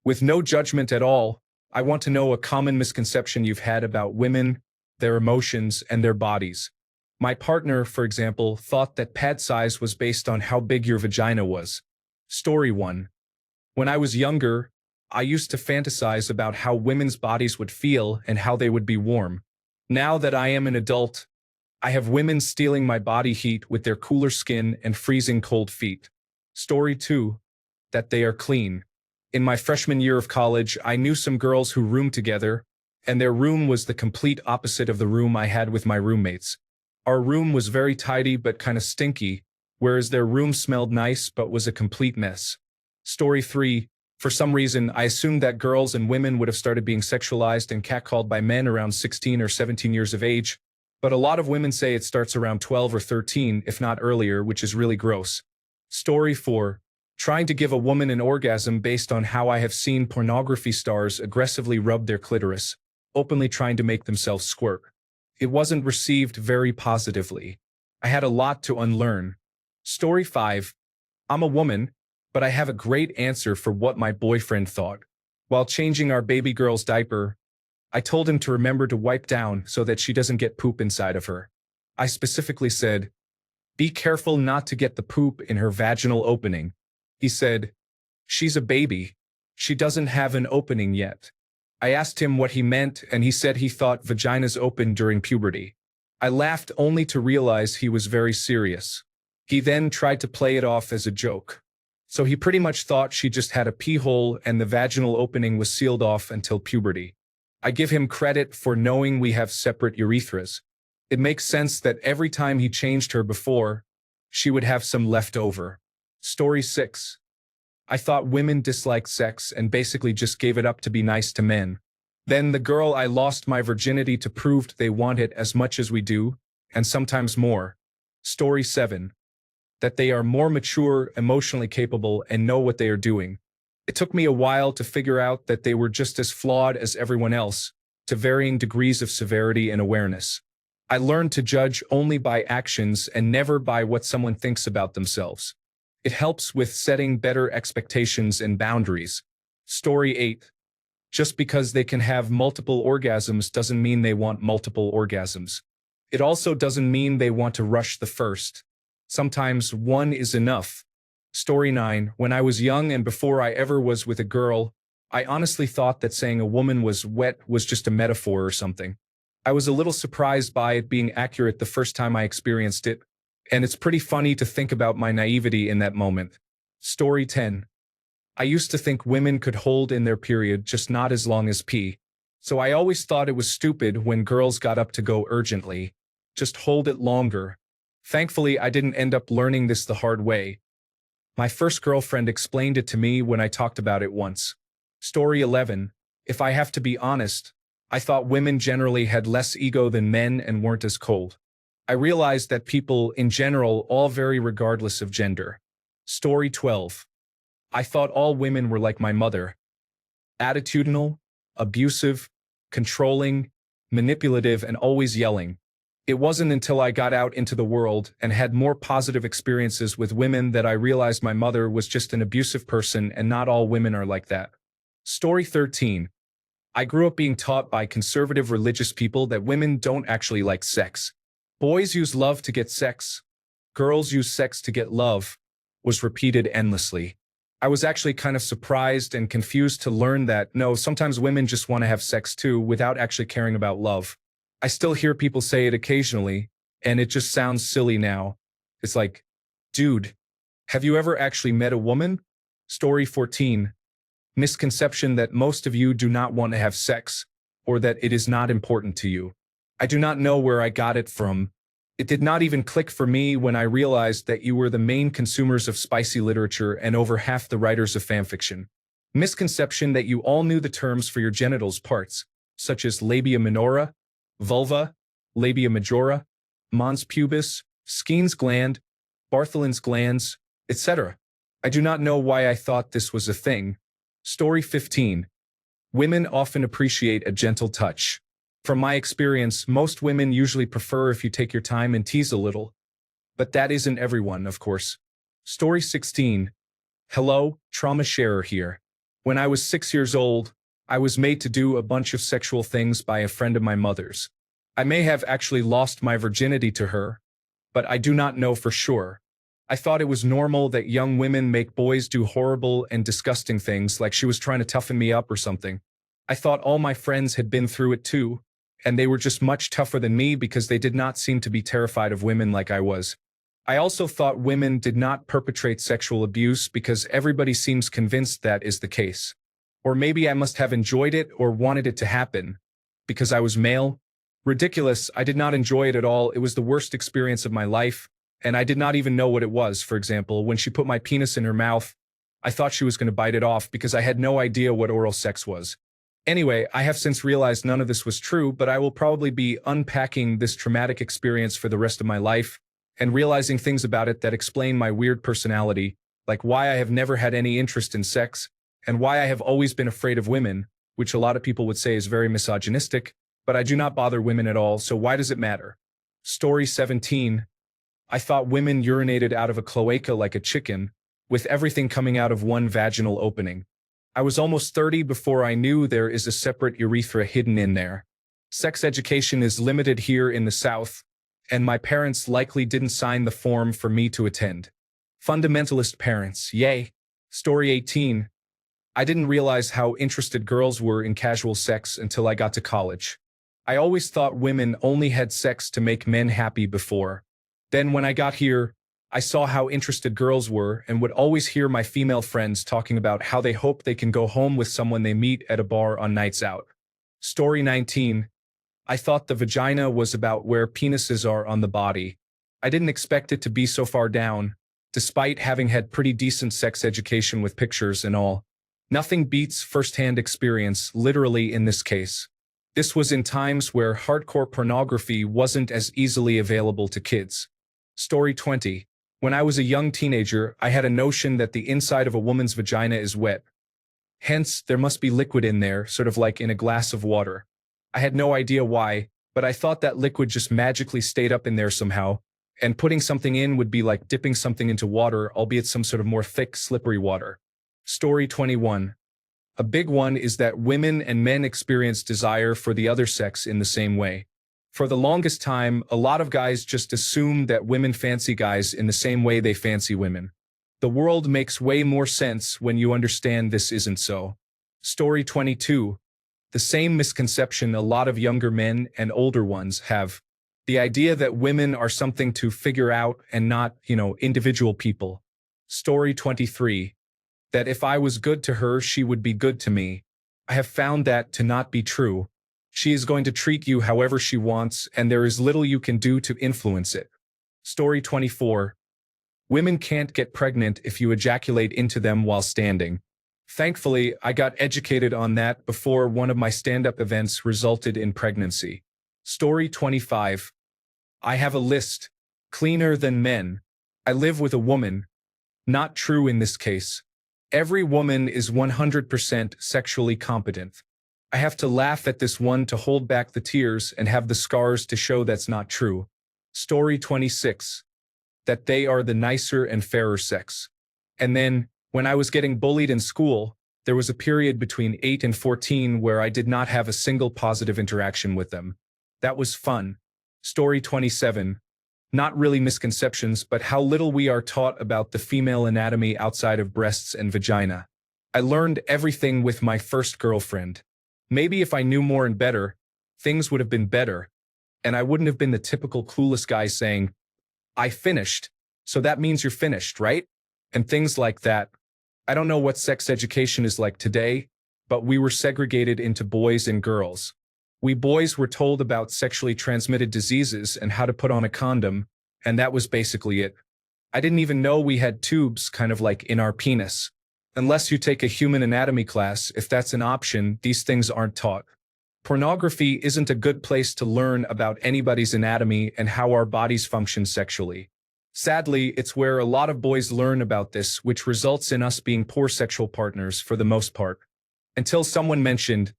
With no judgment at all, I want to know a common misconception you've had about women, their emotions, and their bodies. My partner, for example, thought that pad size was based on how big your vagina was. Story 1. When I was younger, I used to fantasize about how women's bodies would feel and how they would be warm. Now that I am an adult, I have women stealing my body heat with their cooler skin and freezing cold feet. Story 2. That they are clean. In my freshman year of college, I knew some girls who roomed together, and their room was the complete opposite of the room I had with my roommates. Our room was very tidy but kind of stinky, whereas their room smelled nice but was a complete mess. Story 3. For some reason, I assumed that girls and women would have started being sexualized and catcalled by men around 16 or 17 years of age, but a lot of women say it starts around 12 or 13, if not earlier, which is really gross. Story 4. Trying to give a woman an orgasm based on how I have seen pornography stars aggressively rub their clitoris, openly trying to make themselves squirt. It wasn't received very positively. I had a lot to unlearn. Story 5. I'm a woman, but I have a great answer for what my boyfriend thought. While changing our baby girl's diaper, I told him to remember to wipe down so that she doesn't get poop inside of her. I specifically said, "Be careful not to get the poop in her vaginal opening." He said, "She's a baby. She doesn't have an opening yet." I asked him what he meant, and he said he thought vaginas open during puberty. I laughed only to realize he was very serious. He then tried to play it off as a joke. So he pretty much thought she just had a pee hole and the vaginal opening was sealed off until puberty. I give him credit for knowing we have separate urethras. It makes sense that every time he changed her before, she would have some left over. Story 6. I thought women disliked sex and basically just gave it up to be nice to men. Then the girl I lost my virginity to proved they want it as much as we do, and sometimes more. Story 7. That they are more mature, emotionally capable, and know what they are doing. It took me a while to figure out that they were just as flawed as everyone else, to varying degrees of severity and awareness. I learned to judge only by actions and never by what someone thinks about themselves. It helps with setting better expectations and boundaries. Story 8. Just because they can have multiple orgasms doesn't mean they want multiple orgasms. It also doesn't mean they want to rush the first. Sometimes one is enough. Story 9. When I was young and before I ever was with a girl, I honestly thought that saying a woman was wet was just a metaphor or something. I was a little surprised by it being accurate the first time I experienced it, and it's pretty funny to think about my naivety in that moment. Story 10. I used to think women could hold in their period, just not as long as pee. So I always thought it was stupid when girls got up to go urgently. Just hold it longer. Thankfully, I didn't end up learning this the hard way. My first girlfriend explained it to me when I talked about it once. Story 11. If I have to be honest, I thought women generally had less ego than men and weren't as cold. I realized that people, in general, all vary regardless of gender. Story 12. I thought all women were like my mother. Attitudinal, abusive, controlling, manipulative, and always yelling. It wasn't until I got out into the world and had more positive experiences with women that I realized my mother was just an abusive person and not all women are like that. Story 13. I grew up being taught by conservative religious people that women don't actually like sex. Boys use love to get sex. Girls use sex to get love, was repeated endlessly. I was actually kind of surprised and confused to learn that, no, sometimes women just want to have sex too without actually caring about love. I still hear people say it occasionally, and it just sounds silly now. It's like, dude, have you ever actually met a woman? Story 14. Misconception that most of you do not want to have sex, or that it is not important to you. I do not know where I got it from. It did not even click for me when I realized that you were the main consumers of spicy literature and over half the writers of fanfiction. Misconception that you all knew the terms for your genitals parts, such as labia minora, vulva, labia majora, mons pubis, Skene's gland, Bartholin's glands, etc. I do not know why I thought this was a thing. Story 15. Women often appreciate a gentle touch. From my experience, most women usually prefer if you take your time and tease a little. But that isn't everyone, of course. Story 16. Hello, trauma sharer here. When I was 6 years old, I was made to do a bunch of sexual things by a friend of my mother's. I may have actually lost my virginity to her, but I do not know for sure. I thought it was normal that young women make boys do horrible and disgusting things, like she was trying to toughen me up or something. I thought all my friends had been through it too, and they were just much tougher than me because they did not seem to be terrified of women like I was. I also thought women did not perpetrate sexual abuse because everybody seems convinced that is the case. Or maybe I must have enjoyed it or wanted it to happen because I was male. Ridiculous, I did not enjoy it at all. It was the worst experience of my life, and I did not even know what it was. For example, when she put my penis in her mouth, I thought she was going to bite it off because I had no idea what oral sex was. Anyway, I have since realized none of this was true, but I will probably be unpacking this traumatic experience for the rest of my life and realizing things about it that explain my weird personality, like why I have never had any interest in sex and why I have always been afraid of women, which a lot of people would say is very misogynistic, but I do not bother women at all, so why does it matter? Story 17. I thought women urinated out of a cloaca like a chicken, with everything coming out of one vaginal opening. I was almost 30 before I knew there is a separate urethra hidden in there. Sex education is limited here in the South, and my parents likely didn't sign the form for me to attend. Fundamentalist parents, yay. Story 18. I didn't realize how interested girls were in casual sex until I got to college. I always thought women only had sex to make men happy before. Then when I got here, I saw how interested girls were and would always hear my female friends talking about how they hope they can go home with someone they meet at a bar on nights out. Story 19. I thought the vagina was about where penises are on the body. I didn't expect it to be so far down, despite having had pretty decent sex education with pictures and all. Nothing beats first-hand experience, literally in this case. This was in times where hardcore pornography wasn't as easily available to kids. Story 20. When I was a young teenager, I had a notion that the inside of a woman's vagina is wet. Hence, there must be liquid in there, sort of like in a glass of water. I had no idea why, but I thought that liquid just magically stayed up in there somehow, and putting something in would be like dipping something into water, albeit some sort of more thick, slippery water. Story 21. A big one is that women and men experience desire for the other sex in the same way. For the longest time, a lot of guys just assume that women fancy guys in the same way they fancy women. The world makes way more sense when you understand this isn't so. Story 22. The same misconception a lot of younger men and older ones have. The idea that women are something to figure out and not, individual people. Story 23. That if I was good to her, she would be good to me. I have found that to not be true. She is going to treat you however she wants, and there is little you can do to influence it. Story 24. Women can't get pregnant if you ejaculate into them while standing. Thankfully, I got educated on that before one of my stand-up events resulted in pregnancy. Story 25. I have a list. Cleaner than men. I live with a woman. Not true in this case. Every woman is 100% sexually competent. I have to laugh at this one to hold back the tears and have the scars to show that's not true. Story 26. That they are the nicer and fairer sex. And then, when I was getting bullied in school, there was a period between 8 and 14 where I did not have a single positive interaction with them. That was fun. Story 27. Not really misconceptions, but how little we are taught about the female anatomy outside of breasts and vagina. I learned everything with my first girlfriend. Maybe if I knew more and better, things would have been better, and I wouldn't have been the typical clueless guy saying, I finished, so that means you're finished, right? And things like that. I don't know what sex education is like today, but we were segregated into boys and girls. We boys were told about sexually transmitted diseases and how to put on a condom, and that was basically it. I didn't even know we had tubes kind of like in our penis. Unless you take a human anatomy class, if that's an option, these things aren't taught. Pornography isn't a good place to learn about anybody's anatomy and how our bodies function sexually. Sadly, it's where a lot of boys learn about this, which results in us being poor sexual partners for the most part. Until someone mentioned,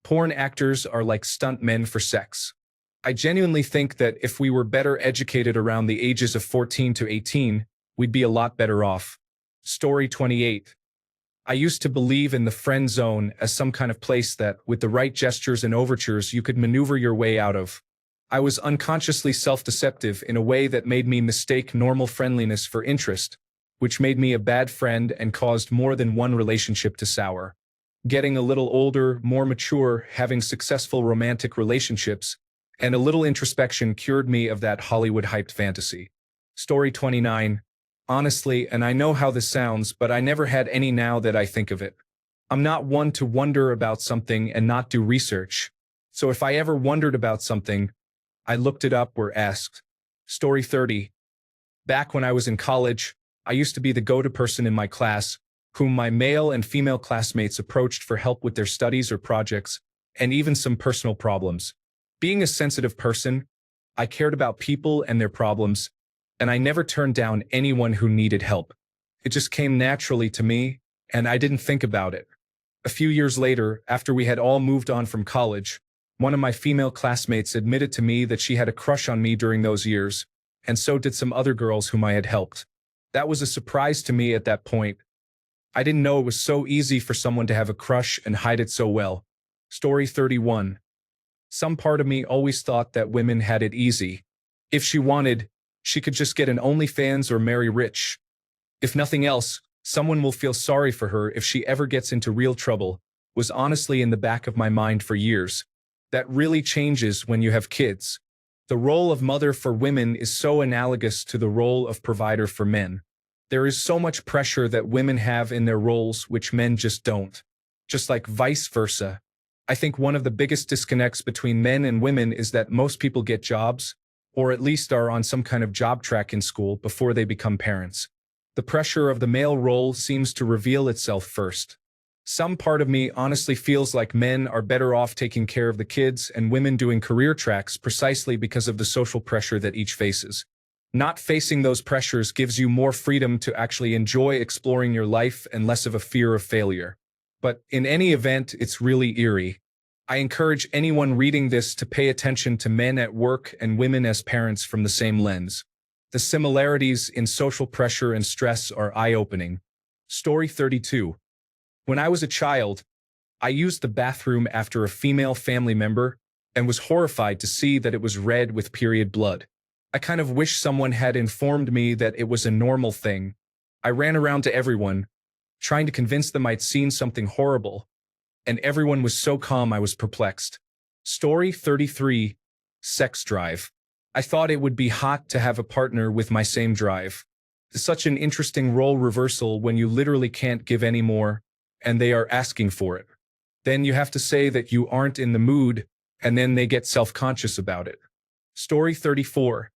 porn actors are like stunt men for sex. I genuinely think that if we were better educated around the ages of 14 to 18, we'd be a lot better off. Story 28. I used to believe in the friend zone as some kind of place that, with the right gestures and overtures, you could maneuver your way out of. I was unconsciously self-deceptive in a way that made me mistake normal friendliness for interest, which made me a bad friend and caused more than one relationship to sour. Getting a little older, more mature, having successful romantic relationships, and a little introspection cured me of that Hollywood-hyped fantasy. Story 29. Honestly, and I know how this sounds, but I never had any now that I think of it. I'm not one to wonder about something and not do research. So if I ever wondered about something, I looked it up or asked. Story 30. Back when I was in college, I used to be the go-to person in my class, whom my male and female classmates approached for help with their studies or projects, and even some personal problems. Being a sensitive person, I cared about people and their problems, and I never turned down anyone who needed help. It just came naturally to me, and I didn't think about it. A few years later, after we had all moved on from college, one of my female classmates admitted to me that she had a crush on me during those years, and so did some other girls whom I had helped. That was a surprise to me at that point. I didn't know it was so easy for someone to have a crush and hide it so well. Story 31. Some part of me always thought that women had it easy. If she wanted, she could just get an OnlyFans or marry rich. If nothing else, someone will feel sorry for her if she ever gets into real trouble, was honestly in the back of my mind for years. That really changes when you have kids. The role of mother for women is so analogous to the role of provider for men. There is so much pressure that women have in their roles which men just don't. Just like vice versa. I think one of the biggest disconnects between men and women is that most people get jobs, or at least are on some kind of job track in school before they become parents. The pressure of the male role seems to reveal itself first. Some part of me honestly feels like men are better off taking care of the kids and women doing career tracks precisely because of the social pressure that each faces. Not facing those pressures gives you more freedom to actually enjoy exploring your life and less of a fear of failure. But in any event, it's really eerie. I encourage anyone reading this to pay attention to men at work and women as parents from the same lens. The similarities in social pressure and stress are eye-opening. Story 32. When I was a child, I used the bathroom after a female family member and was horrified to see that it was red with period blood. I kind of wish someone had informed me that it was a normal thing. I ran around to everyone, trying to convince them I'd seen something horrible, and everyone was so calm I was perplexed. Story 33. Sex drive. I thought it would be hot to have a partner with my same drive. It's such an interesting role reversal when you literally can't give any more, and they are asking for it. Then you have to say that you aren't in the mood, and then they get self-conscious about it. Story 34.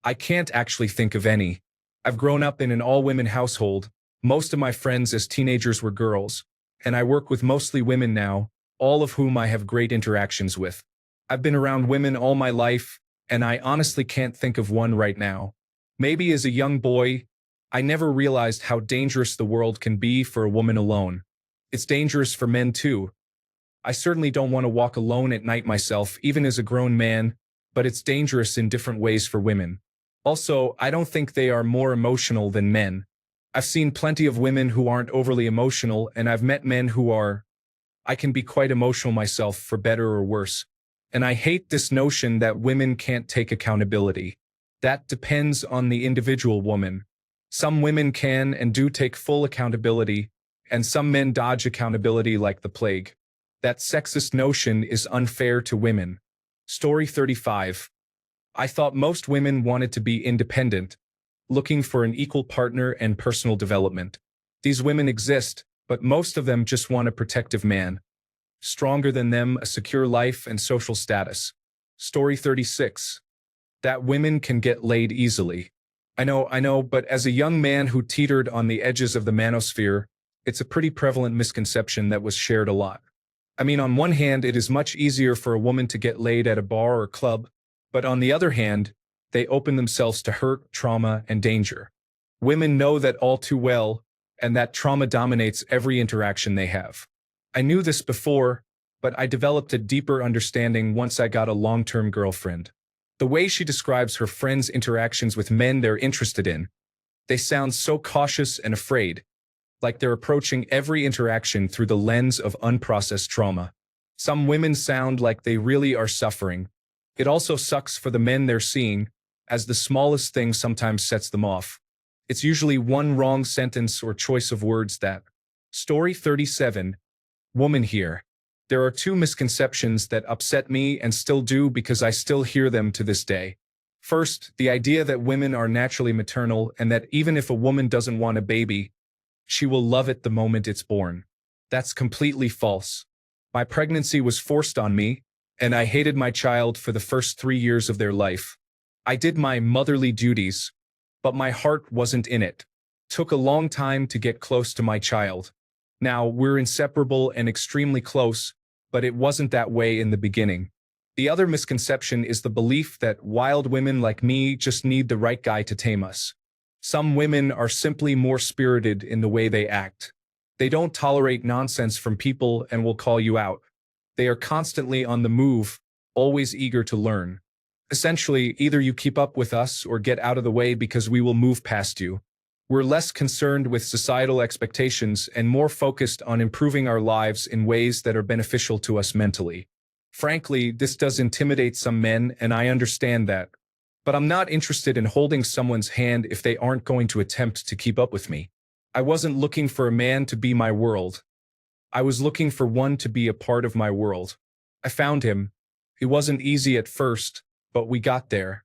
I can't actually think of any. I've grown up in an all-women household. Most of my friends as teenagers were girls, and I work with mostly women now, all of whom I have great interactions with. I've been around women all my life, and I honestly can't think of one right now. Maybe as a young boy, I never realized how dangerous the world can be for a woman alone. It's dangerous for men too. I certainly don't want to walk alone at night myself, even as a grown man, but it's dangerous in different ways for women. Also, I don't think they are more emotional than men. I've seen plenty of women who aren't overly emotional, and I've met men who are. I can be quite emotional myself, for better or worse. And I hate this notion that women can't take accountability. That depends on the individual woman. Some women can and do take full accountability, and some men dodge accountability like the plague. That sexist notion is unfair to women. Story 35. I thought most women wanted to be independent, looking for an equal partner and personal development. These women exist, but most of them just want a protective man. Stronger than them, a secure life and social status. Story 36. That women can get laid easily. I know, but as a young man who teetered on the edges of the manosphere, it's a pretty prevalent misconception that was shared a lot. I mean, on one hand, it is much easier for a woman to get laid at a bar or club, but on the other hand, they open themselves to hurt, trauma, and danger. Women know that all too well, and that trauma dominates every interaction they have. I knew this before, but I developed a deeper understanding once I got a long-term girlfriend. The way she describes her friends' interactions with men they're interested in, they sound so cautious and afraid. like they're approaching every interaction through the lens of unprocessed trauma. Some women sound like they really are suffering. It also sucks for the men they're seeing, as the smallest thing sometimes sets them off. It's usually one wrong sentence or choice of words that. Story 37. Woman here. There are two misconceptions that upset me and still do because I still hear them to this day. First, the idea that women are naturally maternal and that even if a woman doesn't want a baby, she will love it the moment it's born. That's completely false. My pregnancy was forced on me, and I hated my child for the first 3 years of their life. I did my motherly duties, but my heart wasn't in it. Took a long time to get close to my child. Now, we're inseparable and extremely close, but it wasn't that way in the beginning. The other misconception is the belief that wild women like me just need the right guy to tame us. Some women are simply more spirited in the way they act. They don't tolerate nonsense from people and will call you out. They are constantly on the move, always eager to learn. Essentially, either you keep up with us or get out of the way because we will move past you. We're less concerned with societal expectations and more focused on improving our lives in ways that are beneficial to us mentally. Frankly, this does intimidate some men, and I understand that. But I'm not interested in holding someone's hand if they aren't going to attempt to keep up with me. I wasn't looking for a man to be my world. I was looking for one to be a part of my world. I found him. It wasn't easy at first, but we got there.